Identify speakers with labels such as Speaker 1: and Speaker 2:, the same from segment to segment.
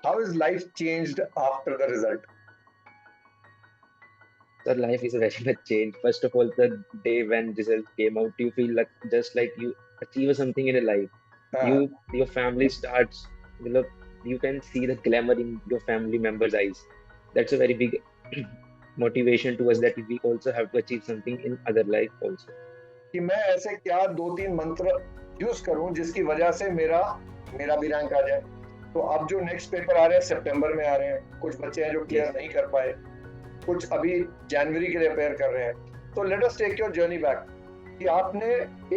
Speaker 1: How is life changed after the result?
Speaker 2: So life is very much changed. First of all, the day when result came out, you feel like just like you achieve something in your life.
Speaker 1: हाँ,
Speaker 2: Your family starts, मतलब, you can see the glamour in your family members' eyes. That's a very big motivation to us that we also have to achieve something in other life also.
Speaker 1: कि मैं ऐसे क्या 2-3 मंत्र use करूँ जिसकी वजह से मेरा मेरा भी रैंक आ जाए। तो अब जो नेक्स्ट पेपर आ रहे हैं सितंबर में आ रहे हैं, कुछ बच्चे हैं जो क्लियर
Speaker 2: Yes.
Speaker 1: नहीं कर पाए, कुछ अभी जनवरी के लिए प्रिपेयर कर रहे हैं। तो let us take your journey back कि आपने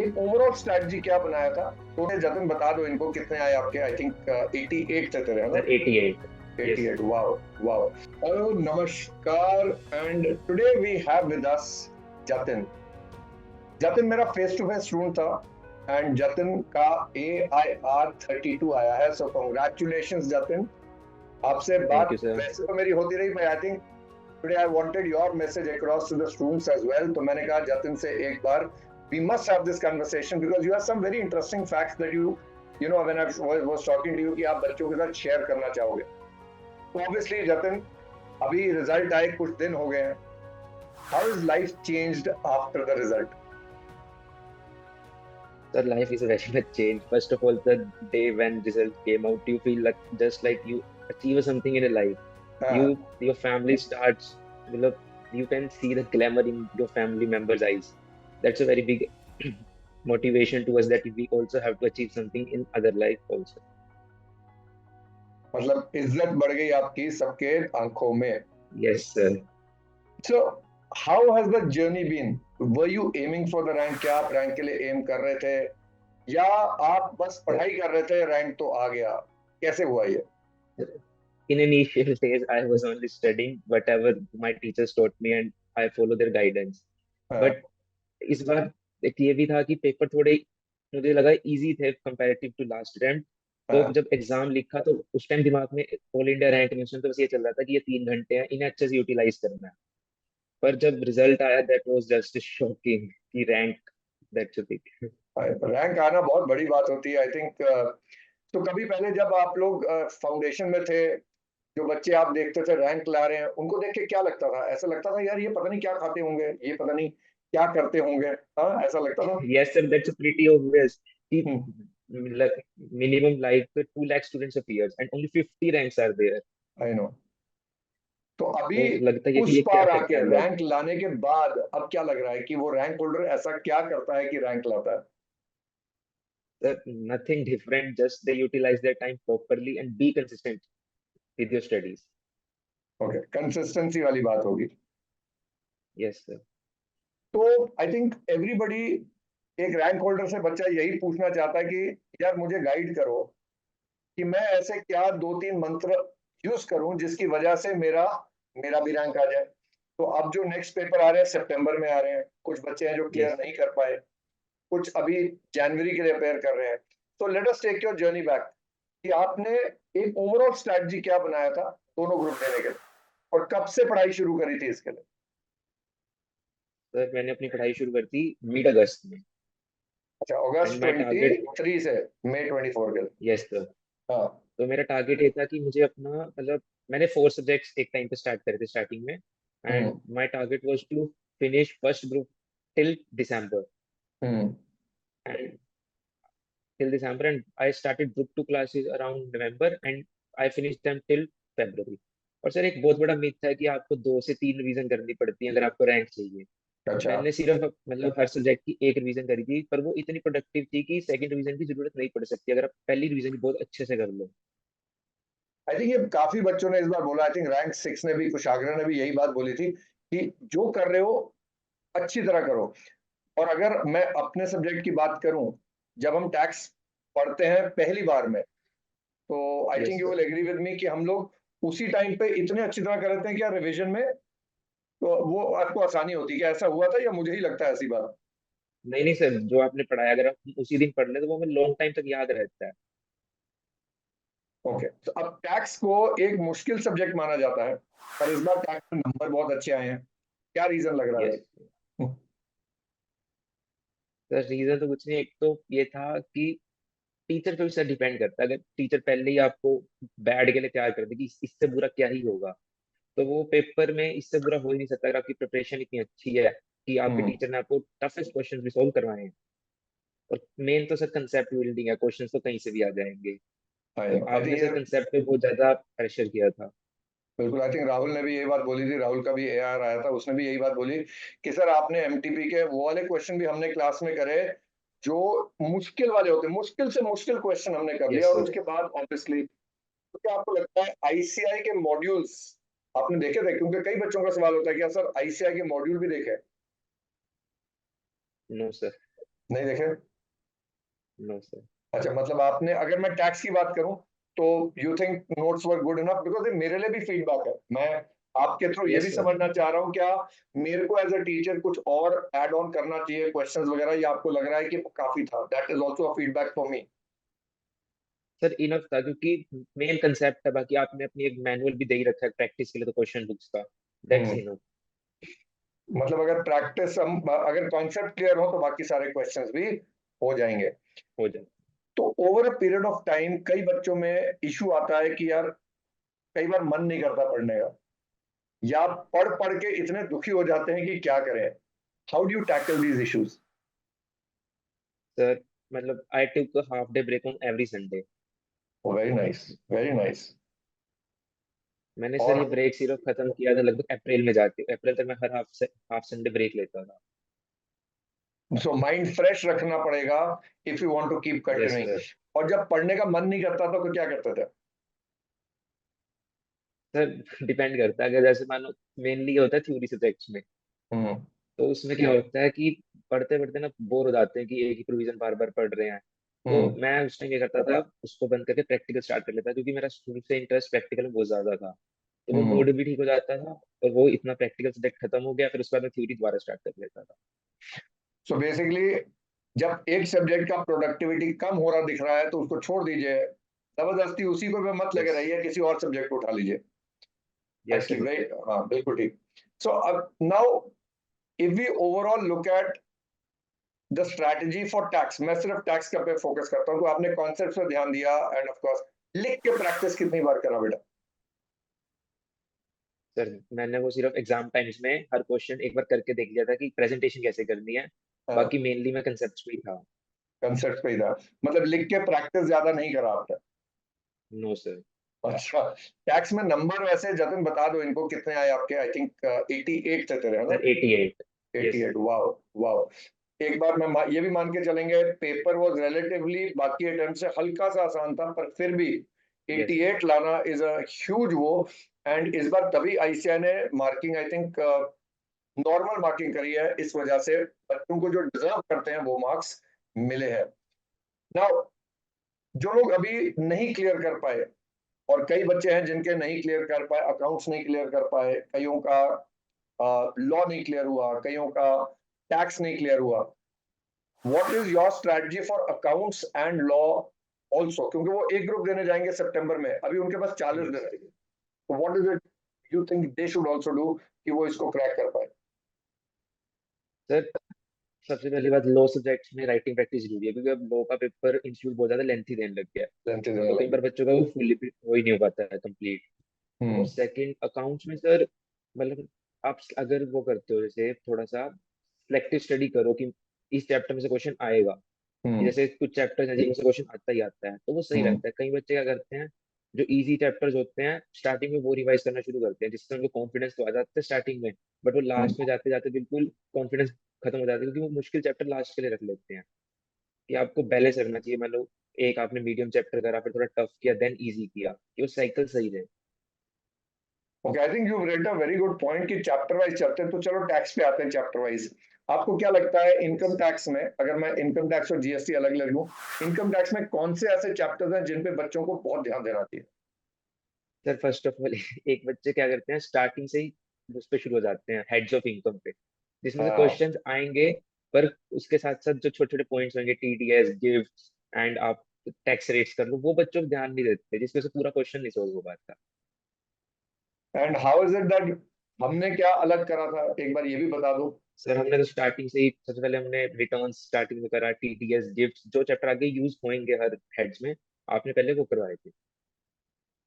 Speaker 1: एक ओवरऑल स्ट्रैटेजी क्या बनाया था? थोड़े जतिन बता दो इनको कितने आए आपके आई थिंक 88 थे तेरे है
Speaker 2: Sir,
Speaker 1: ना?
Speaker 2: 88. Yes.
Speaker 1: 88 wow wow. Hello namaskar and today we have with us Jatin. Jatin मेरा फेस टू फेस स्टूडेंट था एंड जतिन का AIR 32 आया है सो कॉन्ग्रेचुलेशन जतिन आपसे
Speaker 2: Thank
Speaker 1: बात
Speaker 2: you, sir.
Speaker 1: वैसे तो मेरी होती रही I think today I wanted your message across to the students as well तो मैंने कहा जतिन से एक बार we must have this conversation because you have some very interesting facts that you know when I was talking to you कि आप बच्चों के साथ शेयर करना चाहोगे तो ऑब्वियसली जतिन अभी रिजल्ट आए कुछ दिन हो गए हैं how is life changed after the result
Speaker 2: So life is very much changed. First of all, the day when result came out, you feel like just like you achieve something in your life.
Speaker 1: हाँ
Speaker 2: Your family starts, मतलब, you can see the glamour in your family members' eyes. That's a very big motivation to us that we also have to achieve something in other life also.
Speaker 1: मतलब इज्जत बढ़ गई आपकी सबके आंखों में
Speaker 2: Yes, sir.
Speaker 1: So how has the journey been were you aiming for the rank क्या आप रैंक के लिए एम कर रहे थे या आप बस
Speaker 2: Sir,
Speaker 1: पढ़ाई कर रहे थे रैंक तो आ गया कैसे हुआ ये
Speaker 2: in initial days, I was only studying whatever my teachers taught me and I follow their guidance.
Speaker 1: हाँ,
Speaker 2: But इस बार एक ये भी था कि पेपर थोड़े मुझे लगा इजी थे कंपैरेटिव टू लास्ट अटेम्प्ट। तो
Speaker 1: हाँ,
Speaker 2: जब एग्जाम लिखा तो उस टाइम दिमाग में ऑल इंडिया रैंक मिशन तो बस ये चल रहा था कि ये 3 घंटे हैं, इन्हें अच्छे से यूटिलाइज करना है। पर जब रिजल्ट आया दैट वाज जस्ट शॉकिंग कि rank that's a big.
Speaker 1: Rank आना बहुत बड़ी बात होती है आई थिंक तो कभी पहले जब आप लोग फाउंडेशन में थे जो बच्चे आप देखते थे रैंक ला रहे हैं उनको देख के क्या लगता था ऐसा लगता था यार ये पता नहीं क्या खाते होंगे ये पता नहीं क्या करते होंगे हाँ ऐसा लगता था
Speaker 2: yes sir, that's pretty obvious कि
Speaker 1: hmm,
Speaker 2: minimum like 2 lakh students appears and only 50 ranks are there.
Speaker 1: I know तो अभी
Speaker 2: तो लगता है कि
Speaker 1: उस
Speaker 2: ये क्या
Speaker 1: पार
Speaker 2: करते
Speaker 1: आके
Speaker 2: हैं लोग।
Speaker 1: रैंक लाने के बाद अब क्या लग रहा है कि वो रैंक होल्डर ऐसा क्या करता है कि रैंक लाता है
Speaker 2: Nothing different, just they utilize their time properly and be consistent with your studies.
Speaker 1: Okay consistency वाली बात होगी
Speaker 2: Yes, sir.
Speaker 1: तो आई थिंक एवरीबडी एक रैंक होल्डर से बच्चा यही पूछना चाहता है कि यार मुझे गाइड करो कि मैं ऐसे क्या 2-3 मंत्र यूज करूं जिसकी वजह से मेरा मेरा भी रैंक आ जाए तो अब जो नेक्स्ट पेपर आ रहे हैं सितंबर में आ रहे हैं कुछ बच्चे हैं जो क्लियर
Speaker 2: Yes.
Speaker 1: नहीं कर पाए कुछ अभी जनवरी के लिए प्रिपेयर कर रहे हैं तो let us take your journey back कि आपने एक ओवरऑल स्ट्रैटेजी क्या बनाया था दोनों ग्रुप देने के लिए और कब से पढ़ाई शुरू करी थी इसके लिए
Speaker 2: सर मैंने अपनी पढ़ाई शुरू कर दी मिड अगस्त में।
Speaker 1: अच्छा
Speaker 2: एंड
Speaker 1: अगस्त
Speaker 2: माय टारगेट,
Speaker 1: 23 से मई 24 के लिए
Speaker 2: यस सर,
Speaker 1: हाँ
Speaker 2: तो मेरा टारगेट ये था कि मुझे अपना, मतलब, मैंने 4 सब्जेक्ट्स एक टाइम पे स्टार्ट करे थे स्टार्टिंग में। And
Speaker 1: hmm
Speaker 2: my target was to finish first group till December.
Speaker 1: Hmm
Speaker 2: and till December and I started group 2 classes around November and I finished them till February. और sir एक बहुत बड़ा myth है कि आपको 2 से 3 revision करनी पड़ती है अगर आपको रैंक चाहिए।
Speaker 1: अच्छा
Speaker 2: मैंने सिर्फ मतलब हर सब्जेक्ट की एक रिवीजन करी थी, पर वो इतनी प्रोडक्टिव थी कि सेकंड रिवीजन की जरूरत नहीं पड़ सकती अगर आप पहली रिवीजन बहुत अच्छे से कर लो।
Speaker 1: आई थिंक ये काफी बच्चों ने इस बार बोला आई थिंक रैंक 6 ने भी कुशाग्र ने भी यही बात बोली थी कि जो कर रहे हो अच्छी तरह करो और अगर मैं अपने सब्जेक्ट की बात करूं जब हम टैक्स पढ़ते हैं पहली बार में तो I think
Speaker 2: yes
Speaker 1: you
Speaker 2: sir.
Speaker 1: Will agree with me कि हम लोग उसी टाइम पे इतने अच्छी तरह कर लेते हैं कि यार रिवीजन में तो वो आपको आसानी होती है कि ऐसा हुआ था या मुझे ही लगता है ऐसी बात
Speaker 2: नहीं नहीं सर, जो आपने पढ़ाया अगर आप उसी दिन पढ़ ले तो वो हमें लॉन्ग टाइम तक याद रहता है।
Speaker 1: ओके तो अब टैक्स को एक मुश्किल सब्जेक्ट माना जाता है पर इस बार टैक्स में नंबर बहुत अच्छे आए हैं क्या रीजन लग रहा है
Speaker 2: यस सर, रीजन तो कुछ नहीं, एक तो ये था कि टीचर पे भी डिपेंड करता है। अगर टीचर पहले ही आपको बैड के लिए तैयार कर दे कि इससे बुरा क्या ही होगा, तो वो पेपर में इससे बुरा हो ही नहीं सकता। अगर आपकी प्रिपरेशन इतनी अच्छी है कि आपके
Speaker 1: हम्म।
Speaker 2: टीचर ने आपको टफेस्ट क्वेश्चन भी सॉल्व करवाए हैं, और मेन तो सर कंसेप्ट बिल्डिंग है, क्वेश्चन तो कहीं से भी आ जाएंगे।
Speaker 1: आई
Speaker 2: तो
Speaker 1: नो, आई
Speaker 2: आपने
Speaker 1: थिंक
Speaker 2: सर
Speaker 1: ये
Speaker 2: कंसेप्ट पे बहुत ज्यादा प्रेशर किया था।
Speaker 1: बिल्कुल, आई थिंक राहुल ने भी यही बात बोली थी, राहुल का भी एआर आया था, उसने भी यही बात बोली कि सर आपने एमटीपी के वो वाले क्वेश्चन भी हमने क्लास में करे जो मुश्किल वाले होते हैं, मुश्किल से मुश्किल क्वेश्चन हमने कर लिया,
Speaker 2: यस
Speaker 1: और
Speaker 2: सर।
Speaker 1: उसके बाद ऑब्वियसली तो क्या आपको लगता है आईसीआई के मॉड्यूल्स आपने देखे थे? क्योंकि कई बच्चों का सवाल होता है कि सर आईसीआई के मॉड्यूल भी देखे?
Speaker 2: No sir.
Speaker 1: नहीं देखे?
Speaker 2: No sir.
Speaker 1: अच्छा, मतलब आपने, अगर मैं टैक्स की बात करूं तो you think notes were good enough? Because ये मेरे लिए भी फीडबैक है, मैं आपके थ्रू ये भी
Speaker 2: यस सर।
Speaker 1: समझना चाह रहा हूँ, क्या मेरे को एज अ टीचर कुछ और ऐड ऑन करना चाहिए क्वेश्चंस वगैरह, या आपको लग रहा है कि काफी था? That is also a feedback for me.
Speaker 2: Sir enough था, क्योंकि मेन कंसेप्ट है, बाकी आपने अपनी एक मैनुअल भी दे ही रखा है प्रैक्टिस के लिए, तो क्वेश्चन बुक्स का दैट्स
Speaker 1: हम्म।
Speaker 2: इनफ।
Speaker 1: मतलब अगर प्रैक्टिस हम, अगर कॉन्सेप्ट क्लियर हो तो बाकी सारे क्वेश्चंस भी हो जाएंगे।
Speaker 2: हो जाए।
Speaker 1: तो over a period of time कई बच्चों में इशू आता है कि यार कई बार मन नहीं करता पढ़ने का, या पढ़ पढ़ के इतने दुखी हो जाते हैं कि क्या करें। How do you tackle these issues?
Speaker 2: Sir मतलब I take a half day break on every Sunday.
Speaker 1: Very nice, very nice.
Speaker 2: मैंने सर ये
Speaker 1: और
Speaker 2: ब्रेक सिर्फ खत्म किया था लगभग अप्रैल में जाके, अप्रैल तक मैं हर हाफ संडे ब्रेक लेता था।
Speaker 1: सो माइंड फ्रेश रखना पड़ेगा if you want to keep
Speaker 2: yes
Speaker 1: continuing.
Speaker 2: Sir.
Speaker 1: और जब पढ़ने का मन नहीं करता तो क्या करते थे?
Speaker 2: सर डिपेंड करता है, अगर जैसे मानो मेनली होता है थ्योरी सब्जेक्ट्स में,
Speaker 1: हम्म।
Speaker 2: तो उसमें क्या होता है कि पढ़ते पढ़ते ना बोर हो जाते हैं कि एक ही प्रोविजन बार बार पढ़ रहे हैं। तो
Speaker 1: हम्म।
Speaker 2: मैं उस टाइम क्या करता था, उसको बंद करके प्रैक्टिकल स्टार्ट कर लेता, क्योंकि मेरा शुरू से इंटरेस्ट प्रैक्टिकल में बहुत ज्यादा था। तो वो
Speaker 1: हम्म।
Speaker 2: मूड भी ठीक हो जाता था, और वो इतना प्रैक्टिकल सब्जेक्ट खत्म हो गया, फिर उसके बाद मैं थ्योरी दोबारा स्टार्ट कर लेता था।
Speaker 1: सो बेसिकली जब एक सब्जेक्ट का प्रोडक्टिविटी कम हो रहा दिख रहा है तो उसको छोड़ दीजिए, जबरदस्ती उसी को पे मत लगे
Speaker 2: यस।
Speaker 1: रहिए, किसी और सब्जेक्ट को उठा लीजिए।
Speaker 2: Yes
Speaker 1: actually
Speaker 2: sir.
Speaker 1: वेरी, हाँ बिल्कुल ठीक। सो अब now if we overall look at the strategy for tax, मैं सिर्फ टैक्स का पे फोकस करता हूँ, तो आपने कॉन्सेप्ट पे ध्यान दिया, एंड ऑफ कोर्स लिख के प्रैक्टिस कितनी बार करा बेटा?
Speaker 2: सर मैंने वो सिर्फ एग्जाम टाइम्स में हर क्वेश्चन एक बार करके देख लिया था कि प्रेजेंटेशन कैसे करनी है। बाकी मेनली मैं कंसेप्ट में ही था।
Speaker 1: कंसेप्ट पे ही था, मतलब लिख के प्रैक्टिस ज्यादा नहीं करा आपने?
Speaker 2: No sir.
Speaker 1: अच्छा। टैक्स में नंबर वैसे जतिन बता दो इनको कितने आए आपके? आई थिंक 88 थे तेरे, है ना?
Speaker 2: सर 88। Yes
Speaker 1: 88, wow. वाओ। एक बार मैं ये भी मान के चलेंगे पेपर वाज रिलेटिवली बाकी अटेम्प्ट से हल्का सा आसान था, पर फिर भी
Speaker 2: यस।
Speaker 1: 88 लाना इज अ ह्यूज वो। एंड इस बार तभी आईसीआई ने marking, I think normal marking करी है, इस वजह से बच्चों को जो डिजर्व करते हैं वो मार्क्स मिले हैं। नाउ जो लोग अभी नहीं क्लियर कर पाए, और कई बच्चे हैं जिनके नहीं क्लियर कर पाए, अकाउंट्स नहीं क्लियर कर पाए, कईयों का लॉ नहीं क्लियर हुआ, कईयों का टैक्स नहीं क्लियर हुआ, what is your strategy for accounts and law also? क्योंकि वो एक ग्रुप देने जाएंगे सितंबर में, अभी उनके पास 40 दिन
Speaker 2: यस
Speaker 1: रहेंगे, तो what is it you think they should also do कि वो इसको क्रैक कर पाए?
Speaker 2: सर। सबसे पहली बात, लॉ सब्जेक्ट्स में राइटिंग प्रैक्टिस जरूरी है, क्योंकि अब लॉ का पेपर इंस्टीट्यूट बहुत ज्यादा लेंथी देने लग गया है।
Speaker 1: लेंथी देने
Speaker 2: तो कई
Speaker 1: लगे।
Speaker 2: बार बच्चों का वो फुल्ली हो ही नहीं हो पाता है कंप्लीट। और
Speaker 1: हम्म।
Speaker 2: सेकंड अकाउंट्स में सर, मतलब आप अगर वो करते हो जैसे थोड़ा सा सिलेक्टिव स्टडी करो कि इस चैप्टर में से क्वेश्चन आएगा, कि
Speaker 1: हम्म।
Speaker 2: जैसे कुछ चैप्टर्स हैं जिनमें से क्वेश्चन आता ही आता है, तो वो सही
Speaker 1: हम्म।
Speaker 2: रहता है। कई बच्चे क्या करते हैं, जो इजी चैप्टर्स होते हैं स्टार्टिंग में वो रिवाइज करना शुरू करते हैं, जिससे उनको कॉन्फिडेंस तो आ जाता है स्टार्टिंग में, बट वो लास्ट में जाते जाते बिल्कुल कॉन्फिडेंस खत्म हो जाता है, क्योंकि वो मुश्किल चैप्टर लास्ट के लिए रख लेते हैं। कि आपको बैलेंस रखना चाहिए, मान लो एक आपने मीडियम चैप्टर करा, फिर थोड़ा टफ किया, देन इजी किया, कि वो साइकिल सही रहे।
Speaker 1: Okay, I think you rate a very good point कि चैप्टर वाइज चलते हैं, तो चलो टैक्स पे आते हैं चैप्टर वाइज। आपको क्या लगता है इनकम टैक्स में, अगर मैं इनकम टैक्स और जीएसटी अलग ले लूं, इनकम टैक्स में कौन से ऐसे चैप्टर्स हैं जिन पे बच्चों को बहुत ध्यान देना चाहिए?
Speaker 2: सर फर्स्ट ऑफ ऑल एक बच्चे क्या करते हैं, स्टार्टिंग से ही उस पे शुरू हो जाते हैं हेड्स ऑफ इनकम पे, जिसमें से
Speaker 1: हाँ।
Speaker 2: क्वेश्चंस आएंगे, पर उसके साथ साथ जो छोटे छोटे पॉइंट्स होंगे, टीडीएस, गिफ्ट्स, एंड आप टैक्स रेट्स कर लो, वो बच्चों को ध्यान नहीं देते, जिसकी वजह से पूरा क्वेश्चन नहीं सोल्व हो पाता।
Speaker 1: And how is it that हमने क्या अलग करा था, एक बार ये भी बता दो।
Speaker 2: सर हमने तो स्टार्टिंग से ही सबसे पहले हमने रिटर्न स्टार्टिंग में करा, टीडीएस, गिफ्ट, जो चैप्टर आगे यूज होंगे हर हेड्स में, आपने पहले वो करवाए थे।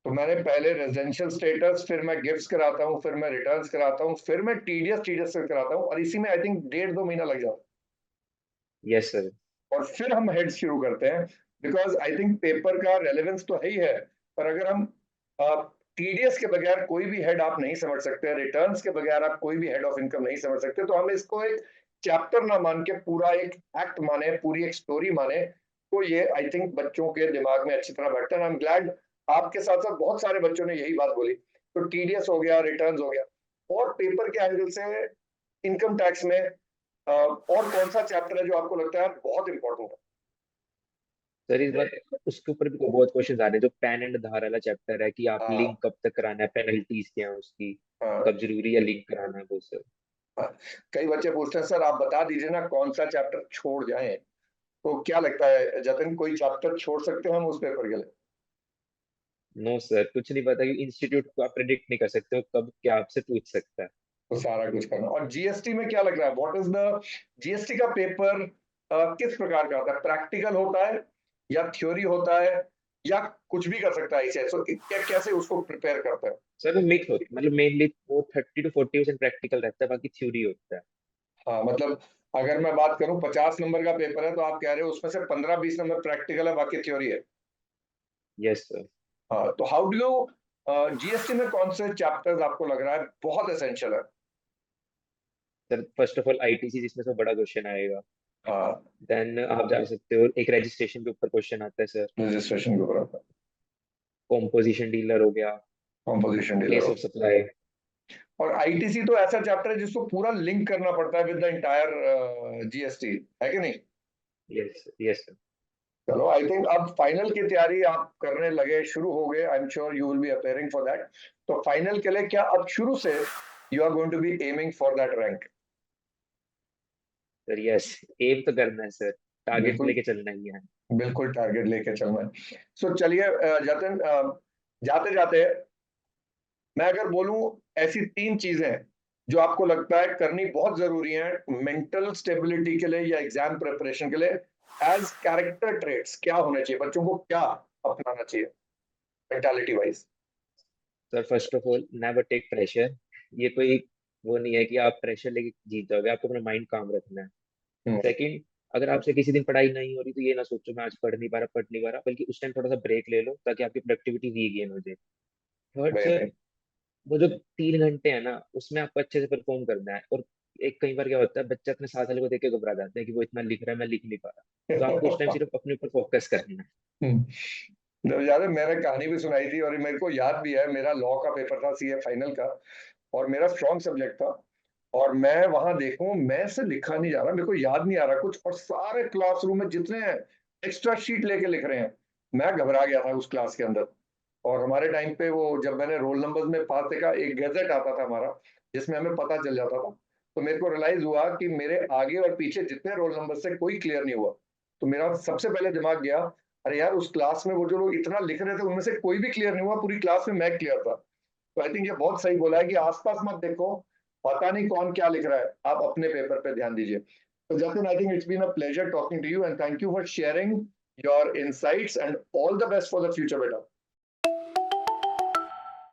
Speaker 1: तो मैंने पहले रेजिडेंशियल स्टेटस, फिर मैं गिफ्ट्स कराता हूँ, फिर मैं रिटर्न्स कराता हूँ, फिर मैं टीडीएस टीडीएस कराता हूँ, और इसी में आई थिंक 1.5-2 महीना लग जाता
Speaker 2: यस सर।
Speaker 1: है, और फिर हम हेड शुरू करते हैं। बिकॉज आई थिंक पेपर का रेलेवेंस तो है ही है, पर अगर हम टीडीएस के बगैर कोई भी हेड आप नहीं समझ सकते, रिटर्न्स के बगैर आप कोई भी हेड ऑफ इनकम नहीं समझ सकते, तो हम इसको एक चैप्टर ना मान के पूरा एक एक्ट माने, पूरी एक स्टोरी माने, तो ये आई थिंक बच्चों के दिमाग में अच्छी तरह बैठता है। आई एम ग्लैड आपके साथ साथ बहुत सारे बच्चों ने यही बात बोली। तो टीडीएस हो गया, रिटर्न्स हो गया, और पेपर के एंगल से इनकम टैक्स में और कौन सा चैप्टर है जो आपको लगता है बहुत इंपॉर्टेंट है?
Speaker 2: सर इस बार उसके ऊपर भी बहुत क्वेश्चन आ रहे हैं, जो पैन एंड धार वाला चैप्टर है कि आप
Speaker 1: हाँ
Speaker 2: लिंक कब तक कराना है, पेनल्टीज क्या है उसकी,
Speaker 1: हाँ
Speaker 2: कब जरूरी है लिंक कराना है वो सर।
Speaker 1: हाँ। कई बच्चे पूछते हैं सर आप बता दीजिए ना कौन सा चैप्टर छोड़ जाएं, तो क्या लगता है जतिन, कोई चैप्टर छोड़ सकते हैं हम उस पेपर के लिए?
Speaker 2: नो सर, कुछ नहीं पता, कि इंस्टीट्यूट को आप प्रेडिक्ट नहीं कर सकते हो कब क्या आपसे पूछ सकता है।
Speaker 1: तो सारा कुछ करना। और जीएसटी में क्या लग रहा है, व्हाट इज द जीएसटी का पेपर किस प्रकार का होता है? प्रैक्टिकल होता है या थ्योरी होता है, या कुछ भी कर सकता है इसे? सो कैसे उसको प्रिपेयर करते हैं?
Speaker 2: सर वो मिक्स होती है, मतलब मेनली वो 30 to 40% प्रैक्टिकल रहता है, बाकी थ्योरी होता है।
Speaker 1: हाँ मतलब अगर मैं बात करूं 50 नंबर का पेपर है, तो आप कह रहे हो उसमें से 15-20 नंबर प्रैक्टिकल है, बाकी थ्योरी है।
Speaker 2: Yes sir.
Speaker 1: हाँ, तो हाउ डू यू जीएसटी में कौन से चैप्टर्स आपको लग रहा है बहुत एसेंशियल है?
Speaker 2: Sir first of all ITC, जिसमें से बड़ा क्वेश्चन आएगा।
Speaker 1: हाँ,
Speaker 2: देन आप जा सकते हो, एक रजिस्ट्रेशन के ऊपर क्वेश्चन आता है सर।
Speaker 1: रजिस्ट्रेशन के ऊपर आता है,
Speaker 2: कॉम्पोजिशन डीलर हो गया।
Speaker 1: कॉम्पोजिशन डीलर
Speaker 2: प्लेस
Speaker 1: हो।
Speaker 2: Of supply.
Speaker 1: और आईटीसी तो ऐसा चैप्टर है जिसको पूरा लिंक करना पड़ता है विद द एंटायर जीएसटी, है कि नहीं?
Speaker 2: Yes yes sir.
Speaker 1: चलो आई थिंक अब फाइनल की तैयारी आप करने लगे, शुरू हो गए, I am sure you will be appearing for that. तो फाइनल के लिए क्या अब शुरू से you are going to be aiming for that rank?
Speaker 2: Sir yes, aim तो करना है सर, टारगेट
Speaker 1: बिल्कुल,
Speaker 2: लेके चलना ही है।
Speaker 1: बिल्कुल टारगेट लेके चलना है। सो चलिए जतिन, जाते जाते मैं अगर बोलूं ऐसी 3 चीजें जो आपको लगता है करनी बहुत जरूरी है मेंटल स्टेबिलिटी के लिए या एग्जाम प्रिपरेशन के लिए, एज कैरेक्टर ट्रेट्स क्या होने चाहिए, बच्चों को क्या अपनाना चाहिए mentality wise?
Speaker 2: Sir first of all never take pressure. ये कोई वो नहीं है कि आप प्रेशर लेके जीत जाओगे, आपको अपना माइंड काम रखना है। सेकंड, अगर आपसे किसी दिन पढ़ाई नहीं हो रही तो ये ना सोचो मैं आज पढ़ नहीं पा रहा, बल्कि उस टाइम थोड़ा सा ब्रेक ले लो ताकि आपकी प्रोडक्टिविटी रीगेन हो जाए। थर्ड सर,
Speaker 1: वेरी
Speaker 2: वो जो 3 घंटे है ना, उसमें आपको अच्छे से परफॉर्म करना है। और एक कई बार क्या होता है, बच्चा अपने साथ वाले को देख के घबरा जाता है कि वो इतना लिख रहा है, मैं लिख नहीं पा रहा। तो आपको उस टाइम सिर्फ अपने ऊपर फोकस करना है।
Speaker 1: जब याद है मैंने कहानी भी सुनाई थी, और मेरे को याद भी है, मेरा लॉ का पेपर था, सीए फाइनल का, और मेरा स्ट्रॉन्ग सब्जेक्ट था, और मैं वहां देखूं, मैं से लिखा नहीं जा रहा, मेरे को याद नहीं आ रहा कुछ, और सारे क्लासरूम में जितने एक्स्ट्रा शीट लेके लिख रहे हैं, मैं घबरा गया था उस क्लास के अंदर। और हमारे टाइम पे वो जब मैंने रोल नंबर्स में पास देखा, एक गैजेट आता था हमारा जिसमें हमें पता चल जाता था, तो मेरे को रियलाइज हुआ कि मेरे आगे और पीछे जितने रोल नंबर से कोई क्लियर नहीं हुआ। तो मेरा सबसे पहले दिमाग गया, अरे यार उस क्लास में वो जो लोग इतना लिख रहे थे उनमें से कोई भी क्लियर नहीं हुआ, पूरी क्लास में मैं क्लियर था। तो आई थिंक ये बहुत सही बोला है कि आसपास मत देखो, पता नहीं कौन क्या लिख रहा है, आप अपने पेपर पे ध्यान दीजिए। तो Jatin, I think it's been a pleasure talking to you, and thank you for sharing your insights, and all the best for the future बेटा।